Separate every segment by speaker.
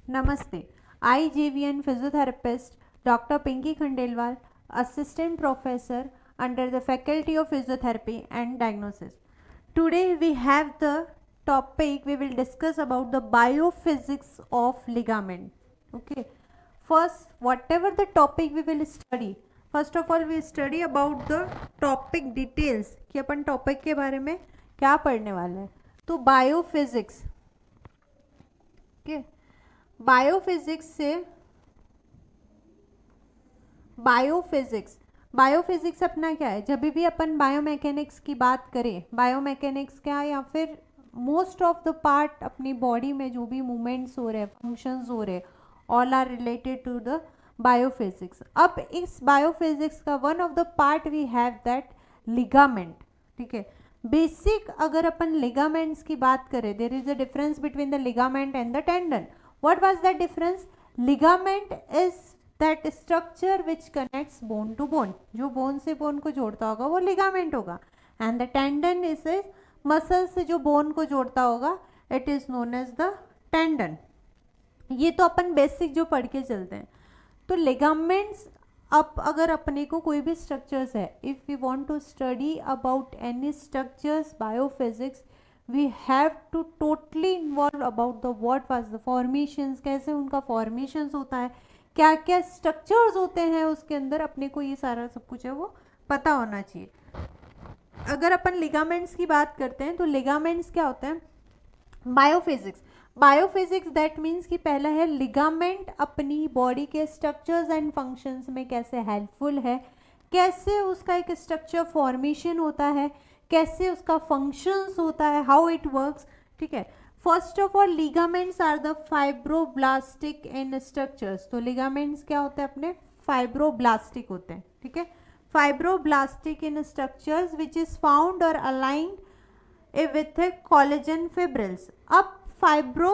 Speaker 1: Namaste. I, JVN physiotherapist Dr. Pinky Khandelwal, Assistant Professor under the Faculty of Physiotherapy and Diagnosis. Today we have the topic we will discuss about the biophysics of ligament. Okay. First, whatever the topic we will study, first of all we study about the topic details कि अपन topic के बारे में क्या पढ़ने वाले हैं. तो biophysics, biophysics से बायोफिजिक्स अपना क्या है. जब भी अपन बायोमैकेनिक्स की बात करें, बायोमैकेनिक्स क्या है, या फिर मोस्ट ऑफ द पार्ट अपनी बॉडी में जो भी मूवमेंट्स हो रहे हैं, फंक्शंस हो रहे हैं, all are related to the biophysics. अब इस बायोफिजिक्स का one of the part we have that ligament. ठीक है, बेसिक अगर अपन लिगामेंट्स की बात करें, there is a difference between the ligament and the tendon. What was that difference? Ligament is that structure which connects bone to bone. जो bone से bone को जोड़ता होगा वो लिगामेंट होगा. And the tendon is a muscle से जो bone को जोड़ता होगा, it is known as the tendon. ये तो अपन बेसिक जो पढ़ के चलते हैं. तो लिगामेंट्स, अब अगर अपने को कोई भी स्ट्रक्चर्स है, if we want to study about any structures biophysics, we have to totally involve about the what was the formations, कैसे उनका फॉर्मेशंस होता है, क्या क्या स्ट्रक्चर्स होते हैं उसके अंदर, अपने को ये सारा सब कुछ है वो पता होना चाहिए. अगर अपन लिगामेंट्स की बात करते हैं तो लिगामेंट्स क्या होते हैं? बायोफिजिक्स दैट मीन्स कि पहला है लिगामेंट अपनी बॉडी के स्ट्रक्चर्स एंड फंक्शंस में कैसे हेल्पफुल है, कैसे उसका एक स्ट्रक्चर फॉर्मेशन होता है, कैसे उसका फंक्शंस होता है, हाउ इट वर्क्स. ठीक है, first of all ligaments are the fibroblastic in structures. तो लिगामेंट्स क्या होते हैं अपने? फाइब्रोब्लास्टिक होते हैं. ठीक है, fibroblastic in structures which is found और अलाइंड विथ कोलेजन फिब्रिल्स. अब फाइब्रो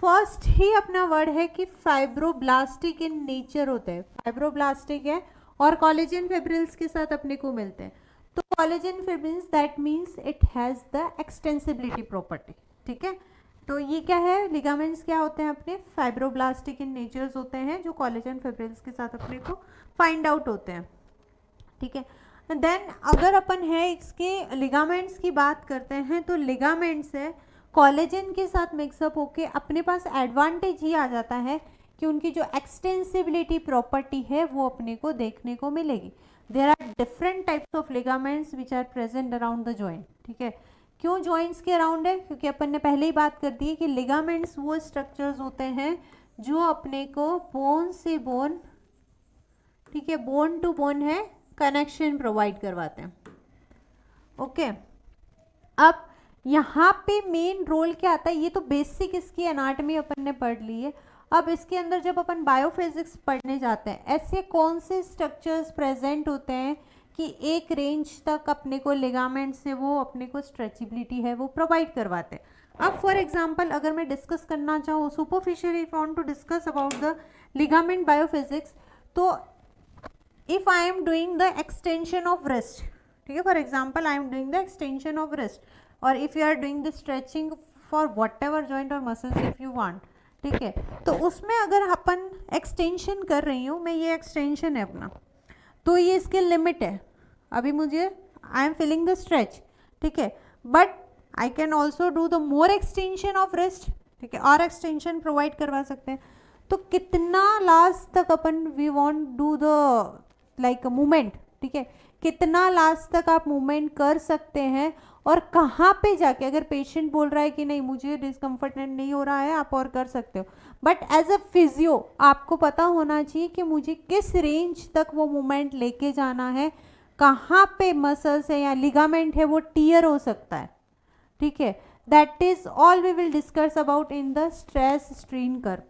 Speaker 1: फर्स्ट ही अपना वर्ड है कि फाइब्रोब्लास्टिक इन नेचर होते हैं. फाइब्रोब्लास्टिक है और कोलेजन फिब्रिल्स के साथ अपने को मिलते हैं. तो collagen fibrils that means it has the extensibility property. ठीक है, तो ये क्या है? लिगामेंट्स क्या होते हैं अपने? फाइब्रोब्लास्टिक इन नेचर्स होते हैं जो कोलेजन फिब्रिल्स के साथ अपने को फाइंड आउट होते हैं. ठीक है, देन अगर अपन है इसके लिगामेंट्स की बात करते हैं तो लिगामेंट्स है कोलेजन के साथ मिक्सअप होके अपने पास एडवांटेज ही आ जाता है कि उनकी जो एक्सटेंसिबिलिटी प्रॉपर्टी है वो अपने को देखने को मिलेगी. There are different types of ligaments which are present around the joint. ठीक है, क्यों जॉइंट्स के अराउंड है? क्योंकि अपन ने पहले ही बात कर दी है कि लिगामेंट्स वो स्ट्रक्चर्स होते हैं जो अपने को बोन से बोन, ठीक है, बोन टू बोन है कनेक्शन प्रोवाइड करवाते हैं. ओके, अब यहाँ पे मेन रोल क्या आता है? ये तो बेसिक इसकी एनाटॉमी अपन ने पढ़ ली है. अब इसके अंदर जब अपन बायोफिजिक्स पढ़ने जाते हैं, ऐसे कौन से स्ट्रक्चर्स प्रेजेंट होते हैं कि एक रेंज तक अपने को लिगामेंट से वो अपने को स्ट्रेचेबिलिटी है वो प्रोवाइड करवाते हैं. अब फॉर एग्जांपल अगर मैं डिस्कस करना चाहूँ superficially, if want to discuss about the ligament biophysics, तो if I am doing the extension of wrist, ठीक है, for example I am doing the extension of wrist, or if you are doing the stretching for whatever joint or muscles if you want, ठीक है, तो उसमें अगर अपन extension कर रही हूँ मैं, ये एक्सटेंशन है अपना, तो ये इसके लिमिट है. अभी मुझे I am feeling the stretch, ठीक है, but I can also do the more extension of wrist. ठीक है, और एक्सटेंशन प्रोवाइड करवा सकते हैं. तो कितना लास्ट तक अपन we want do the like movement, ठीक है, कितना लास्ट तक आप मूवमेंट कर सकते हैं, और कहाँ पे जाके अगर पेशेंट बोल रहा है कि नहीं मुझे डिस्कम्फर्ट नहीं हो रहा है, आप और कर सकते हो. बट एज अ फिजियो आपको पता होना चाहिए कि मुझे किस रेंज तक वो मूवमेंट लेके जाना है, कहाँ पे मसल्स है या लिगामेंट है वो टियर हो सकता है. ठीक है, that is all we will discuss about in the stress strain curve.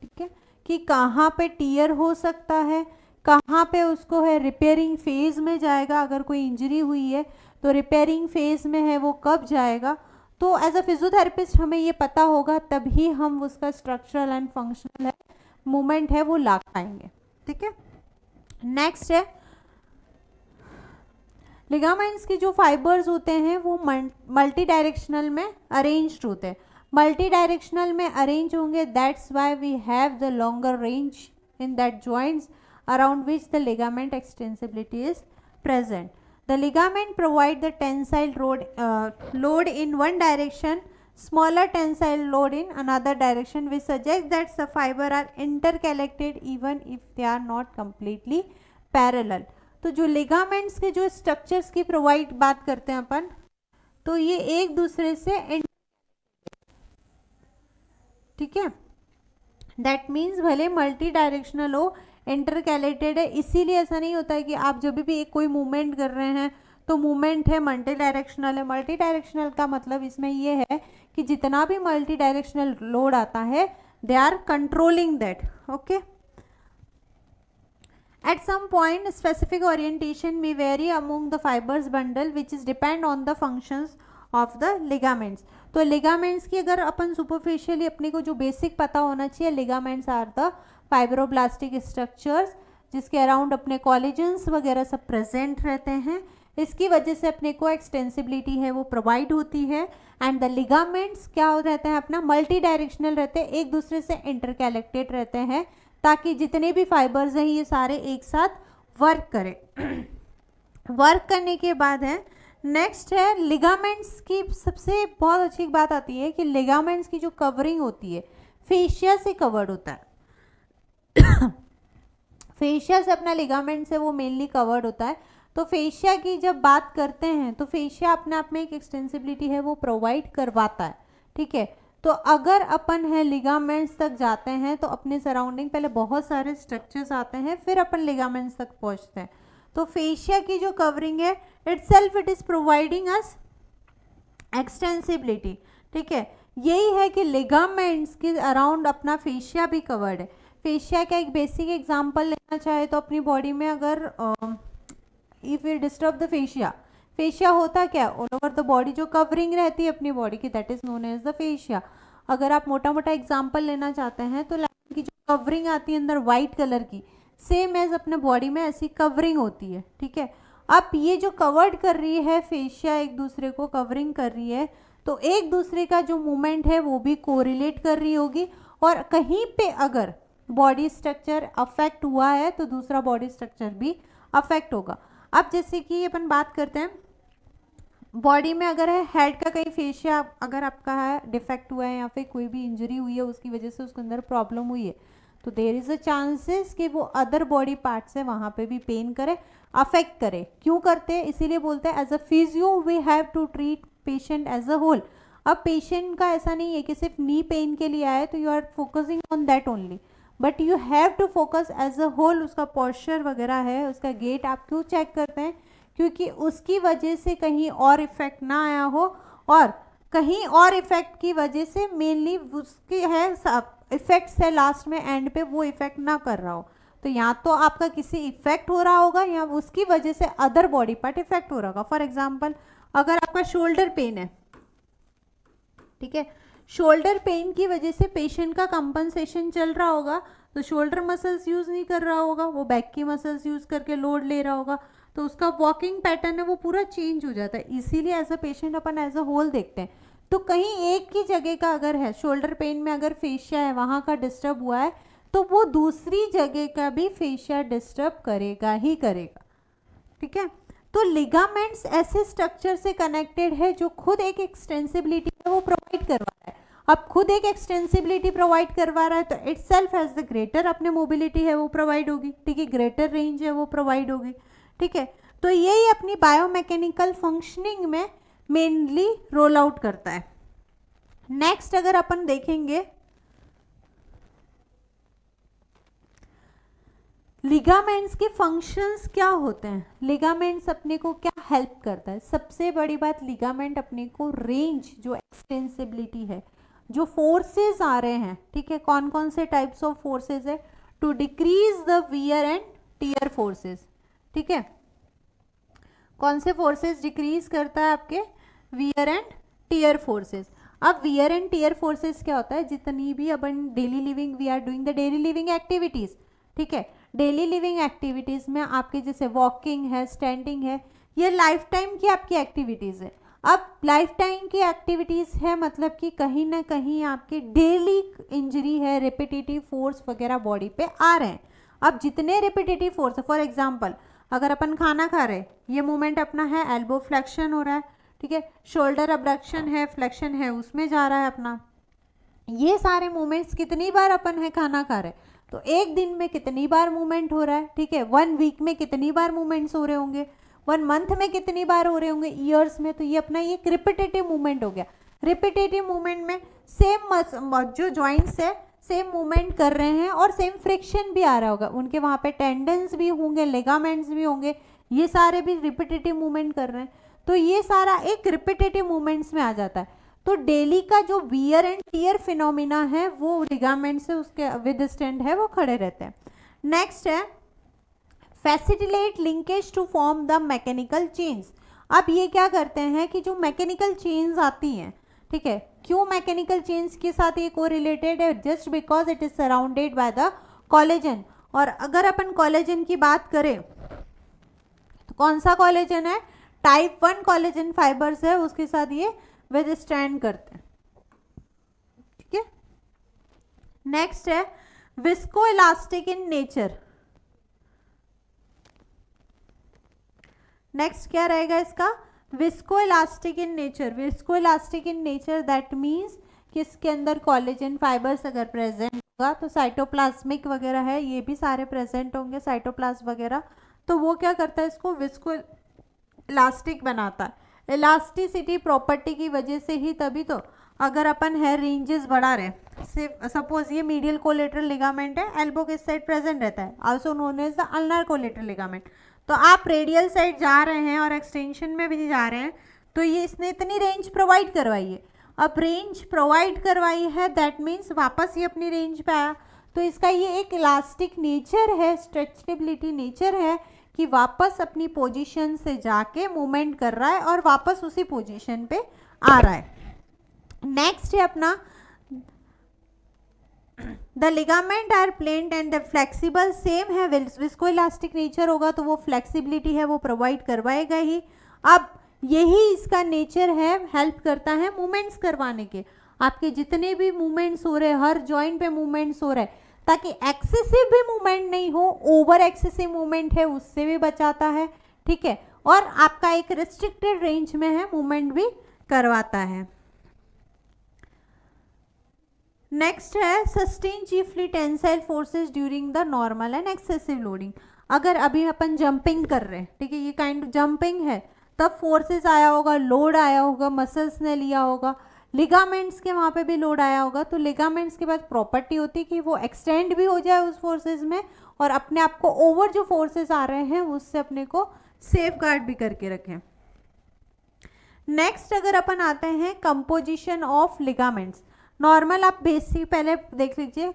Speaker 1: ठीक है, कि कहाँ पे टियर हो सकता है, कहाँ पे उसको है रिपेयरिंग फेज में जाएगा, अगर कोई इंजरी हुई है तो रिपेयरिंग फेज में है वो कब जाएगा. तो एज अ फिजियोथेरेपिस्ट हमें ये पता होगा, तभी हम उसका स्ट्रक्चरल एंड फंक्शनल है मूवमेंट है वो ला पाएंगे. ठीक है, नेक्स्ट है लिगामेंट्स की जो फाइबर्स होते हैं वो मल्टी डायरेक्शनल में अरेंज्ड होते हैं. मल्टी डायरेक्शनल में अरेंज होंगे, that's why we have the longer range in that joints around which the ligament extensibility is present. The ligament provide the tensile load in one direction, smaller tensile load in another direction, which suggests that the fiber are interconnected even if they are not completely parallel. तो जो ligaments के जो structures की provide बात करते हैं अपन, तो ये एक दूसरे से ठीक है, दैट मीन्स भले मल्टी डायरेक्शनल हो, इंटरकैलेटेड है, इसीलिए ऐसा नहीं होता है कि आप जब भी एक कोई मूवमेंट कर रहे हैं तो मूवमेंट है मल्टी डायरेक्शनल है। मल्टी डायरेक्शनल का मतलब इसमें ये है कि जितना भी मल्टी डायरेक्शनल लोड आता है they are controlling that, okay. At some point, specific orientation may vary among the fibers bundle, which is depend on the functions of the ligaments. तो ligaments की अगर अपन superficially अपने को जो basic पता होना चाहिए, ligaments are the fibroblastic structures जिसके अराउंड अपने कोलेजन्स वगैरह सब प्रेजेंट रहते हैं, इसकी वजह से अपने को एक्सटेंसिबिलिटी है वो प्रोवाइड होती है। एंड द लिगामेंट्स क्या रहते हैं अपना मल्टी डायरेक्शनल रहते हैं, एक दूसरे से इंटरकैलेक्टेड रहते हैं ताकि जितने भी फाइबर्स हैं ये सारे एक साथ वर्क करें। वर्क करने के बाद है नेक्स्ट है लिगामेंट्स की सबसे बहुत अच्छी बात आती है कि लिगामेंट्स की जो कवरिंग होती है फेशिया से कवर्ड होता है। फेशिया से अपना लिगामेंट से वो मेनली कवर्ड होता है। तो फेशिया की जब बात करते हैं तो फेशिया अपने आप में एक एक्सटेंसिबिलिटी है वो प्रोवाइड करवाता है, ठीक है। तो अगर अपन है लिगामेंट्स तक जाते हैं तो अपने सराउंडिंग पहले बहुत सारे स्ट्रक्चर्स आते हैं फिर अपन लिगामेंट्स तक पहुंचते हैं। तो फेशिया की जो कवरिंग है itself it is providing us extensibility, ठीक है। यही है कि लिगामेंट्स के अराउंड अपना फेशिया भी कवर्ड है। फेशिया का एक बेसिक एग्जांपल लेना चाहे तो अपनी बॉडी में अगर if you disturb the fascia, fascia होता क्या ऑल ओवर द बॉडी जो कवरिंग रहती है अपनी बॉडी की that is known as the fascia. अगर आप मोटा मोटा एग्जांपल लेना चाहते हैं तो लाइन की जो कवरिंग आती है अंदर वाइट कलर की सेम एज अपने बॉडी में ऐसी कवरिंग होती है, ठीक है। अब ये जो कवर्ड कर रही है फेशिया एक दूसरे को कवरिंग कर रही है तो एक दूसरे का जो मूवमेंट है वो भी कोरिलेट कर रही होगी और कहीं पे अगर बॉडी स्ट्रक्चर अफेक्ट हुआ है तो दूसरा बॉडी स्ट्रक्चर भी अफेक्ट होगा। अब जैसे कि अपन बात करते हैं बॉडी में अगर है हेड का कहीं फेशिया अगर आपका है डिफेक्ट हुआ है या फिर कोई भी इंजरी हुई है उसकी वजह से उसके अंदर प्रॉब्लम हुई है तो देयर इज अ चांसेस कि वो अदर बॉडी पार्ट्स है वहाँ पे भी पेन करे अफेक्ट करे। क्यों करते हैं इसीलिए बोलते हैं as a physio we have to treat patient as a whole. अब पेशेंट का ऐसा नहीं है कि सिर्फ नी पेन के लिए आए तो you are focusing on that only, but you have to focus as a whole. उसका पॉस्चर वगैरह है उसका गेट आप क्यों चेक करते हैं क्योंकि उसकी वजह से कहीं और इफेक्ट ना आया हो और कहीं और इफेक्ट की वजह से मेनली उसकी है इफेक्ट्स है लास्ट में एंड पे वो इफेक्ट ना कर रहा हो। तो या तो आपका किसी इफेक्ट हो रहा होगा या उसकी वजह से अदर बॉडी पार्ट इफेक्ट हो रहा होगा। फॉर एग्जाम्पल अगर आपका शोल्डर पेन है, ठीक है, शोल्डर पेन की वजह से पेशेंट का कंपनसेशन चल रहा होगा तो शोल्डर मसल्स यूज नहीं कर रहा होगा, वो बैक की मसल्स यूज करके लोड ले रहा होगा तो उसका वॉकिंग पैटर्न है वो पूरा चेंज हो जाता है। इसीलिए एज अ पेशेंट अपन एज अ होल देखते हैं। तो कहीं एक की जगह का अगर है शोल्डर पेन में अगर फेशिया है वहाँ का डिस्टर्ब हुआ है तो वो दूसरी जगह का भी फेशिया डिस्टर्ब करेगा ही करेगा, ठीक है। तो लिगामेंट्स ऐसे स्ट्रक्चर से कनेक्टेड है जो खुद एक एक्सटेंसिबिलिटी है वो प्रोवाइड करवा रहा है। अब खुद एक एक्सटेंसिबिलिटी प्रोवाइड करवा रहा है तो it self has the greater अपने मोबिलिटी है वो प्रोवाइड होगी, ठीक है, ग्रेटर रेंज है वो प्रोवाइड होगी, ठीक है। तो यही अपनी बायोमैकेनिकल फंक्शनिंग में मेनली रोल आउट करता है। नेक्स्ट अगर अपन देखेंगे लिगामेंट्स के फंक्शंस क्या होते हैं, लिगामेंट्स अपने को क्या हेल्प करता है। सबसे बड़ी बात लिगामेंट अपने को रेंज जो एक्सटेंसिबिलिटी है जो फोर्सेस आ रहे हैं, ठीक है, कौन कौन से टाइप्स ऑफ फोर्सेस है to decrease the wear and tear forces, ठीक है। कौन से फोर्सेस डिक्रीज करता है आपके वियर एंड टियर फोर्सेस। अब वियर एंड टियर फोर्सेस क्या होता है जितनी भी अपन daily living we are doing the daily living activities, ठीक है, डेली लिविंग एक्टिविटीज में आपके जैसे वॉकिंग है स्टैंडिंग है ये लाइफ टाइम की आपकी एक्टिविटीज है। अब लाइफ टाइम की एक्टिविटीज़ है, मतलब कि कहीं ना कहीं आपकी डेली इंजरी है, रिपीटेटिव फोर्स वगैरह बॉडी पे आ रहे हैं। अब जितने रिपीटेटिव फोर्स है, फॉर एग्जांपल अगर अपन खाना खा रहे, ये मूवमेंट अपना है, एल्बो फ्लेक्शन हो रहा है, ठीक है, शोल्डर अब्डक्शन है, फ्लेक्शन है, उसमें जा रहा है अपना। ये सारे मूवमेंट्स कितनी बार अपन है खाना खा रहे, तो एक दिन में कितनी बार मूवमेंट हो रहा है, ठीक है, 1 वीक में कितनी बार मूवमेंट्स हो रहे होंगे, 1 मंथ में कितनी बार हो रहे होंगे, ईयर्स में। तो ये अपना ये एक रिपीटेटिव मूवमेंट हो गया। रिपीटेटिव मूवमेंट में सेम जो जॉइंट्स है सेम मूवमेंट कर रहे हैं और सेम फ्रिक्शन भी आ रहा होगा, उनके वहाँ पे टेंडन्स भी होंगे, लिगामेंट्स भी होंगे, ये सारे भी रिपीटेटिव मूवमेंट कर रहे हैं। तो ये सारा एक रिपीटेटिव मूवमेंट्स में आ जाता है। तो डेली का जो वियर एंड टियर फिनोमिना है वो लिगामेंट से उसके विदस्टैंड है वो खड़े रहते हैं। नेक्स्ट है facilitate linkage to form the mechanical chains. अब ये क्या करते हैं कि जो मैकेनिकल चेन्स आती हैं, ठीक है, क्यों मैकेनिकल चेन्स के साथ ये कोरिलेटेड है, just because it is surrounded by the collagen. और अगर अपन कोलेजन की बात करें तो कौन सा कोलेजन है, टाइप 1 कोलेजन फाइबर्स है, उसके साथ ये विदस्टैंड करते हैं, ठीक है। नेक्स्ट है visco elastic in nature. Next क्या रहेगा इसका, visco elastic in nature. Visco elastic in nature that means कि इसके अंदर कोलेजन फाइबर्स अगर प्रेजेंट होगा तो साइटोप्लाज्मिक वगैरह है, ये भी सारे प्रेजेंट होंगे, साइटोप्लाज्म वगैरह, तो वो क्या करता है इसको विस्को इलास्टिक बनाता है। इलास्टिसिटी प्रॉपर्टी की वजह से ही तभी तो अगर अपन हेयर रेंजेस बढ़ा रहे, सपोज ये मीडियल कोलेटरल लिगामेंट है, एल्बो किस साइड प्रेजेंट रहता है, also known as the ulnar collateral ligament. तो आप रेडियल साइड जा रहे हैं और एक्सटेंशन में भी जा रहे हैं, तो ये इसने इतनी रेंज प्रोवाइड करवाई है। अब रेंज प्रोवाइड करवाई है दैट मीन्स वापस ये अपनी रेंज पे आया, तो इसका ये एक इलास्टिक नेचर है, स्ट्रेचेबिलिटी नेचर है कि वापस अपनी पोजीशन से जाके मूवमेंट कर रहा है और वापस उसी पोजीशन पे आ रहा है। नेक्स्ट है अपना the ligament are planed and the flexible, same है, विस्को इलास्टिक नेचर होगा तो वो फ्लेक्सिबिलिटी है वो प्रोवाइड करवाएगा ही। अब यही इसका नेचर है, हेल्प करता है मूवमेंट्स करवाने के, आपके जितने भी मूवमेंट्स हो रहे हैं, हर जॉइंट पे मूवमेंट्स हो रहे हैं, ताकि एक्सेसिव भी मूवमेंट नहीं हो, ओवर एक्सेसिव मूवमेंट है उससे भी बचाता है, ठीक है, और आपका एक रिस्ट्रिक्टेड रेंज में है मूवमेंट भी करवाता है। नेक्स्ट है sustain chiefly tensile forces during the normal and excessive loading. अगर अभी अपन जंपिंग कर रहे हैं, ठीक है, ये काइंड जंपिंग है, तब फोर्सेस आया होगा, लोड आया होगा, मसल्स ने लिया होगा, लिगामेंट्स के वहाँ पे भी लोड आया होगा, तो लिगामेंट्स के पास प्रॉपर्टी होती है कि वो एक्सटेंड भी हो जाए उस फोर्सेस में और अपने आप को ओवर जो फोर्सेस आ रहे हैं उससे अपने को सेफ गार्ड भी करके रखें। नेक्स्ट अगर अपन आते हैं कंपोजिशन ऑफ लिगामेंट्स, नॉर्मल आप बेसिक पहले देख लीजिए,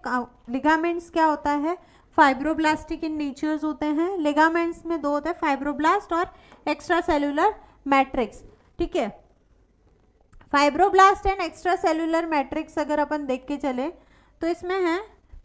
Speaker 1: लिगामेंट्स क्या होता है, फाइब्रोब्लास्टिक इन नेचर्स होते हैं। लिगामेंट्स में दो होते हैं, फाइब्रोब्लास्ट और एक्स्ट्रा सेलुलर मैट्रिक्स, ठीक है। Fibroblast and extra cellular matrix अगर अपन देख के चले तो इसमें है,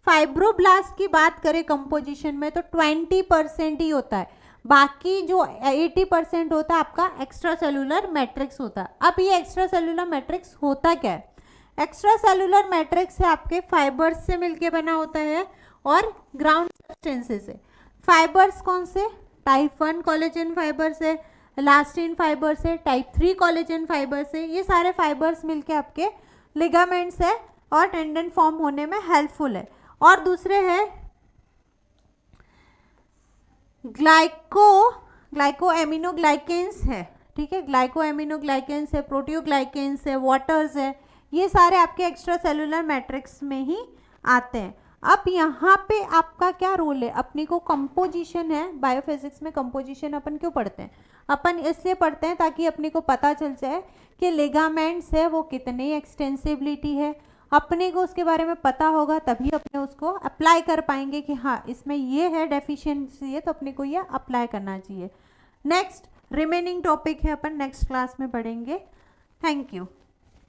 Speaker 1: फाइब्रोब्लास्ट की बात करें कंपोजिशन में तो 20% ही होता है, बाकी जो 80% होता है आपका एक्स्ट्रा सेलुलर मैट्रिक्स होता है। अब ये एक्स्ट्रा सेलुलर मैट्रिक्स होता क्या है, एक्स्ट्रा सेलुलर मैट्रिक्स है आपके फाइबर्स से मिलके बना होता है और ग्राउंड सब्सटेंसेस से। फाइबर्स कौन से, टाइप 1 कोलेजन फाइबर्स है, इलास्टिन फाइबर्स है, टाइप 3 कोलेजन फाइबर्स है, ये सारे फाइबर्स मिलके आपके लिगामेंट्स है और टेंडन फॉर्म होने में हेल्पफुल है। और दूसरे है ग्लाइको एमिनोग्लाइकेंस है, ठीक है, ग्लाइको एमिनोग्लाइकेंस है, प्रोटियोग्लाइकेंस है, वाटर्स है, ये सारे आपके एक्स्ट्रा सेलुलर मैट्रिक्स में ही आते हैं। अब यहाँ पे आपका क्या रोल है, अपने को कंपोजिशन है, बायोफिजिक्स में कंपोजिशन अपन क्यों पढ़ते हैं, अपन इसलिए पढ़ते हैं ताकि अपने को पता चल जाए कि लिगामेंट्स है वो कितनी एक्सटेंसिबिलिटी है, अपने को उसके बारे में पता होगा तभी अपने उसको अप्लाई कर पाएंगे कि हाँ इसमें ये है डेफिशिएंसी है तो अपने को ये अप्लाई करना चाहिए। नेक्स्ट रिमेनिंग टॉपिक है अपन नेक्स्ट क्लास में पढ़ेंगे। Thank you.